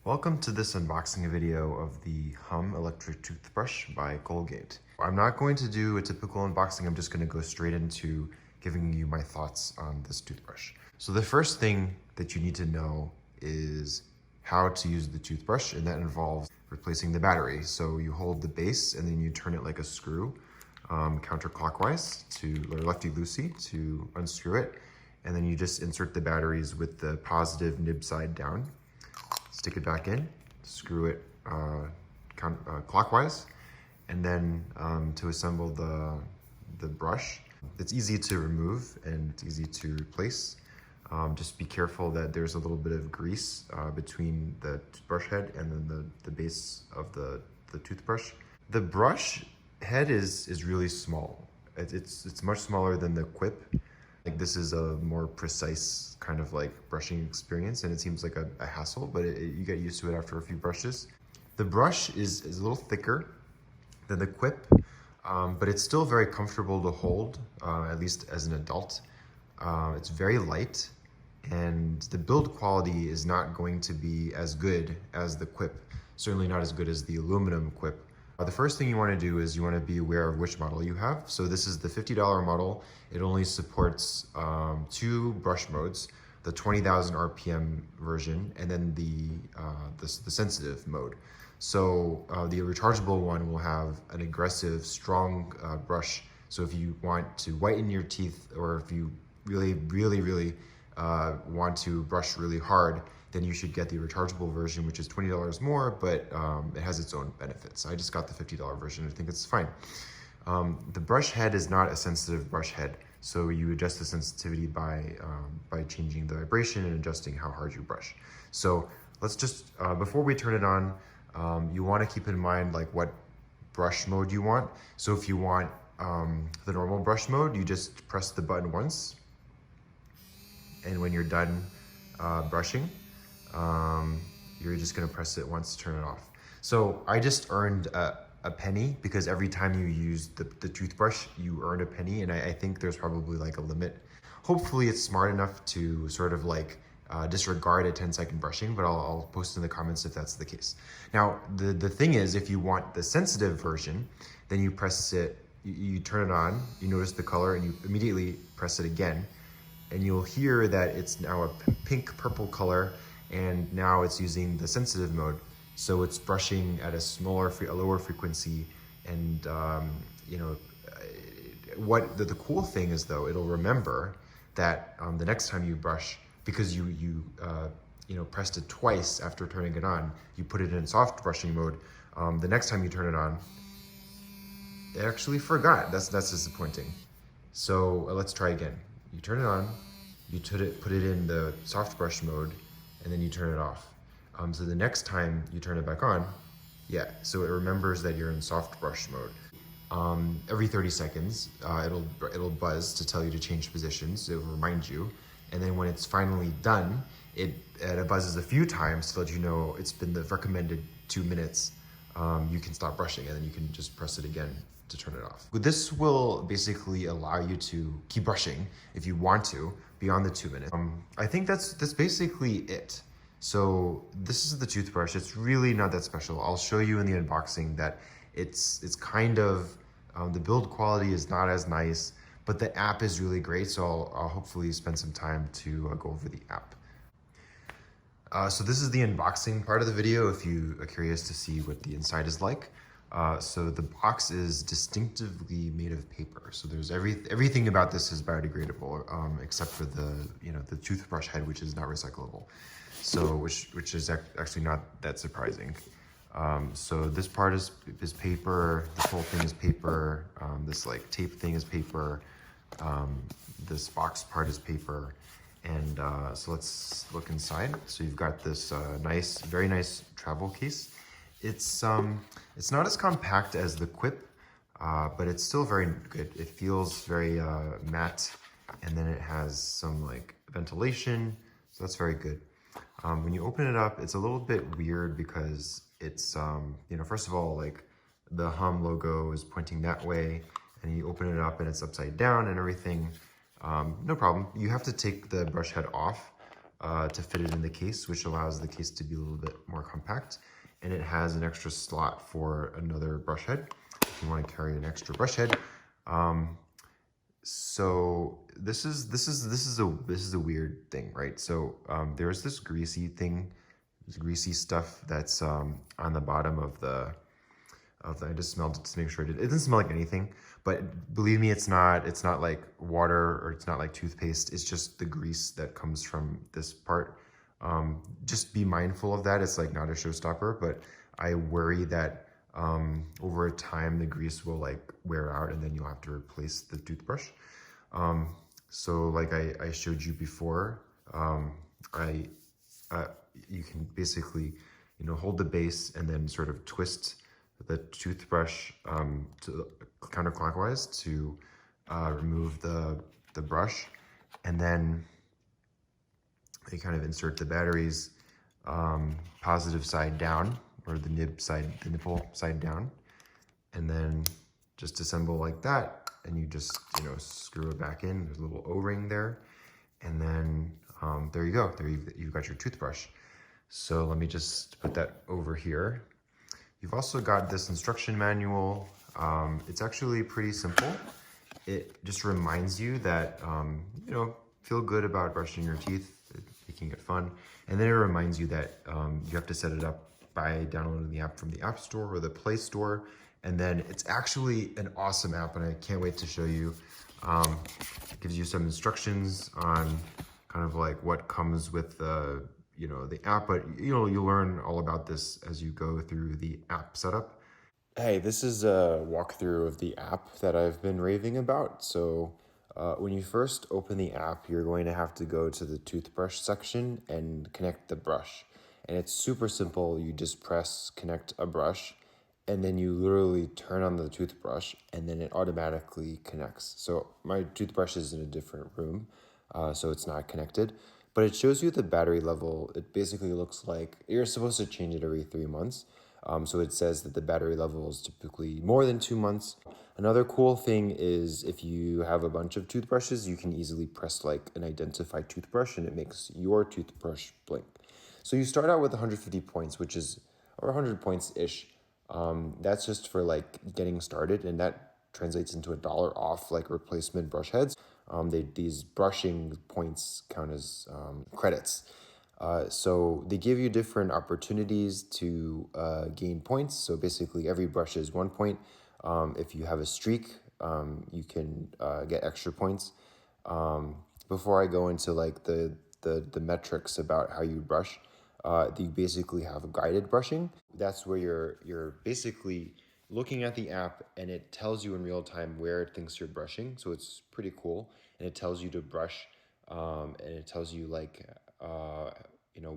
Welcome to this unboxing video of the Hum electric toothbrush by Colgate. I'm not going to do a typical unboxing, I'm just going to go straight into giving you my thoughts on this toothbrush. So the first thing that you need to know is how to use the toothbrush, and that involves replacing the battery. So you hold the base and then you turn it like a screw counterclockwise or lefty-loosey to unscrew it, and then you just insert the batteries with the positive nib side down. Stick it back in, screw it clockwise, and then to assemble the brush. It's easy to remove and it's easy to replace. Just be careful that there's a little bit of grease between the brush head and then the base of the toothbrush. The brush head is really small. It's much smaller than the quip. Like, this is a more precise kind of like brushing experience, and it seems like a hassle, but you get used to it after a few brushes. The brush is a little thicker than the quip, but it's still very comfortable to hold, at least as an adult. It's very light, and the build quality is not going to be as good as the quip, certainly not as good as the aluminum quip. The first thing you want to do is you want to be aware of which model you have. So this is the $50 model. It only supports 2 brush modes, the 20,000 RPM version, and then the sensitive mode. So the rechargeable one will have an aggressive, strong brush. So if you want to whiten your teeth, or if you really want to brush really hard, then you should get the rechargeable version, which is $20 more, but it has its own benefits. I just got the $50 version. I think it's fine. The brush head is not a sensitive brush head, so you adjust the sensitivity by changing the vibration and adjusting how hard you brush. So let's just, before we turn it on, you want to keep in mind like what brush mode you want. So if you want the normal brush mode, you just press the button once, and when you're done brushing, you're just gonna press it once to turn it off. So I just earned a penny, because every time you use the toothbrush, you earn a penny, and I think there's probably like a limit. Hopefully it's smart enough to sort of like disregard a 10-second brushing, but I'll post in the comments if that's the case. Now, the thing is, if you want the sensitive version, then you press it, you turn it on, you notice the color, and you immediately press it again, and you'll hear that it's now a pink purple color, and now it's using the sensitive mode. So it's brushing at a lower frequency, and what the cool thing is, though, it'll remember that the next time you brush, because you pressed it twice after turning it on, you put it in soft brushing mode. The next time you turn it on, it actually forgot. That's disappointing. So let's try again. You turn it on, you put it in the soft brush mode, and then you turn it off. So the next time you turn it back on, so it remembers that you're in soft brush mode. Every 30 seconds, it'll buzz to tell you to change positions. It'll remind you, and then when it's finally done, it buzzes a few times to let you know it's been the recommended 2 minutes. You can stop brushing, and then you can just press it again to turn it off. This will basically allow you to keep brushing if you want to beyond the 2 minutes. I think that's basically it. So this is the toothbrush. It's really not that special. I'll show you in the unboxing that it's kind of, the build quality is not as nice, but the app is really great. So I'll hopefully spend some time to go over the app. So this is the unboxing part of the video if you are curious to see what the inside is like. So the box is distinctively made of paper. So there's everything about this is biodegradable, except for the toothbrush head, which is not recyclable. So which is actually not that surprising. So this part is paper. This whole thing is paper. This like tape thing is paper. This box part is paper. And so let's look inside. So you've got this very nice travel case. It's not as compact as the quip, but it's still very good. It feels very matte, and then it has some like ventilation, so that's very good. When you open it up, it's a little bit weird because it's first of all, like, the Hum logo is pointing that way, and you open it up and it's upside down and everything. No problem. You have to take the brush head off, to fit it in the case, which allows the case to be a little bit more compact. And it has an extra slot for another brush head if you want to carry an extra brush head. So this is a weird thing, right? So there's this greasy thing, this greasy stuff that's on the bottom of the I just smelled it to make sure it doesn't smell like anything, but believe me, it's not like water or it's not like toothpaste. It's just the grease that comes from this part. Just be mindful of that. It's like not a showstopper, but I worry that over time the grease will like wear out and then you'll have to replace the toothbrush. So like I showed you before, you can basically, hold the base and then sort of twist the toothbrush to counterclockwise to remove the brush, and then you kind of insert the batteries positive side down, or the nipple side down, and then just assemble like that, and you just screw it back in. There's a little O-ring there, and then there you go. There you've got your toothbrush. So let me just put that over here. You've also got this instruction manual. It's actually pretty simple. It just reminds you that, feel good about brushing your teeth, making it fun. And then it reminds you that you have to set it up by downloading the app from the App Store or the Play Store. And then it's actually an awesome app, and I can't wait to show you. It gives you some instructions on kind of like what comes with the app, but you'll learn all about this as you go through the app setup. Hey, this is a walkthrough of the app that I've been raving about. So when you first open the app, you're going to have to go to the toothbrush section and connect the brush. And it's super simple. You just press connect a brush, and then you literally turn on the toothbrush, and then it automatically connects. So my toothbrush is in a different room, so it's not connected. But it shows you the battery level. It basically looks like you're supposed to change it every 3 months. So it says that the battery level is typically more than 2 months. Another cool thing is if you have a bunch of toothbrushes, you can easily press like an identify toothbrush and it makes your toothbrush blink. So you start out with 150 points, which is, or 100 points-ish. That's just for like getting started, and that translates into $1 off like replacement brush heads. These brushing points count as credits. So they give you different opportunities to gain points. So basically every brush is 1 point. If you have a streak, you can get extra points. Before I go into like the metrics about how you brush, you basically have guided brushing. That's where you're basically looking at the app and it tells you in real time where it thinks you're brushing. So it's pretty cool. And it tells you to brush, and it tells you like,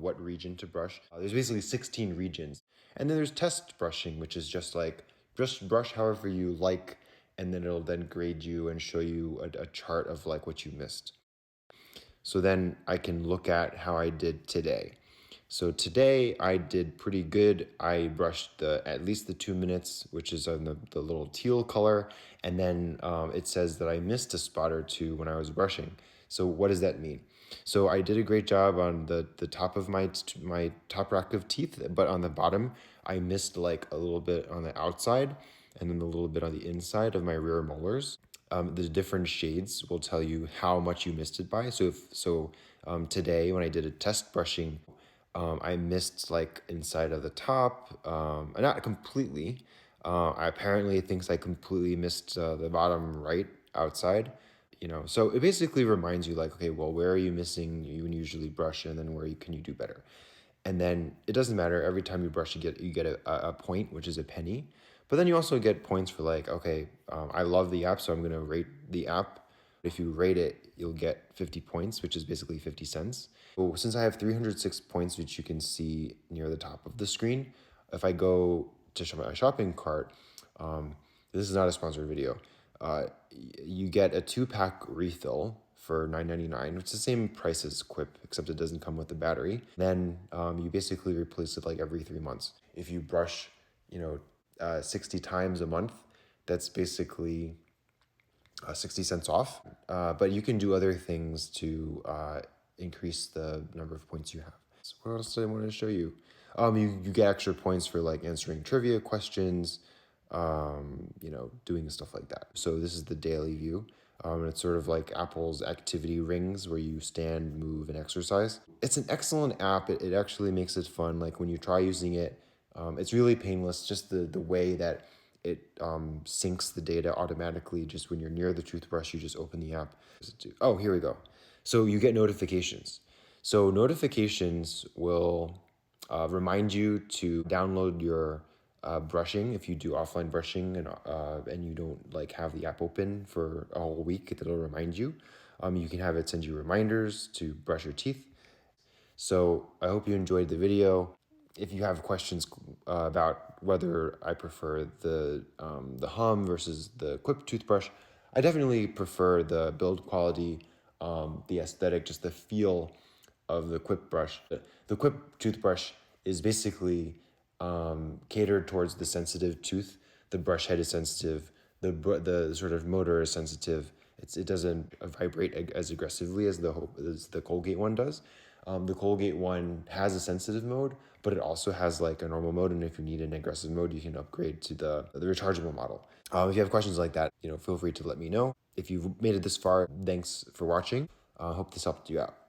what region to brush. There's basically 16 regions. And then there's test brushing, which is just like, just brush however you like, and then it'll then grade you and show you a chart of like what you missed. So then I can look at how I did today. So today I did pretty good. I brushed at least the 2 minutes, which is on the little teal color. And then it says that I missed a spot or two when I was brushing. So what does that mean? So I did a great job on the top of my top rack of teeth, but on the bottom, I missed like a little bit on the outside and then a little bit on the inside of my rear molars. The different shades will tell you how much you missed it by. So today when I did a test brushing, I missed like inside of the top, not completely. Apparently it thinks I completely missed the bottom right outside. So it basically reminds you like, okay, well, where are you missing? You usually brush, and then where can you do better? And then it doesn't matter. Every time you brush, you get a point, which is a penny. But then you also get points for like, okay, I love the app, so I'm gonna rate the app. If you rate it, you'll get 50 points, which is basically 50 cents. So since I have 306 points, which you can see near the top of the screen, if I go to my shopping cart, this is not a sponsored video. You get a 2-pack refill for $9.99, which is the same price as Quip, except it doesn't come with the battery. Then you basically replace it like every 3 months. If you brush, 60 times a month, that's basically 60 cents off. But you can do other things to increase the number of points you have. So what else did I want to show you? You get extra points for like answering trivia questions, doing stuff like that. So this is the daily view. It's sort of like Apple's activity rings where you stand, move, and exercise. It's an excellent app. It actually makes it fun. Like when you try using it, it's really painless. Just the way that it syncs the data automatically. Just when you're near the toothbrush, you just open the app. Oh, here we go. So you get notifications. So notifications will remind you to download your brushing. If you do offline brushing and you don't like have the app open for a whole week, it'll remind you. You can have it send you reminders to brush your teeth. So I hope you enjoyed the video. If you have questions about whether I prefer the Hum versus the Quip toothbrush, I definitely prefer the build quality, the aesthetic, just the feel of the Quip brush. The Quip toothbrush is basically catered towards the sensitive tooth. The brush head is sensitive. The sort of motor is sensitive. It doesn't vibrate as aggressively as the Colgate one does. The Colgate one has a sensitive mode, but it also has like a normal mode. And if you need an aggressive mode, you can upgrade to the rechargeable model. If you have questions like that, feel free to let me know. If you've made it this far, thanks for watching. Hope this helped you out.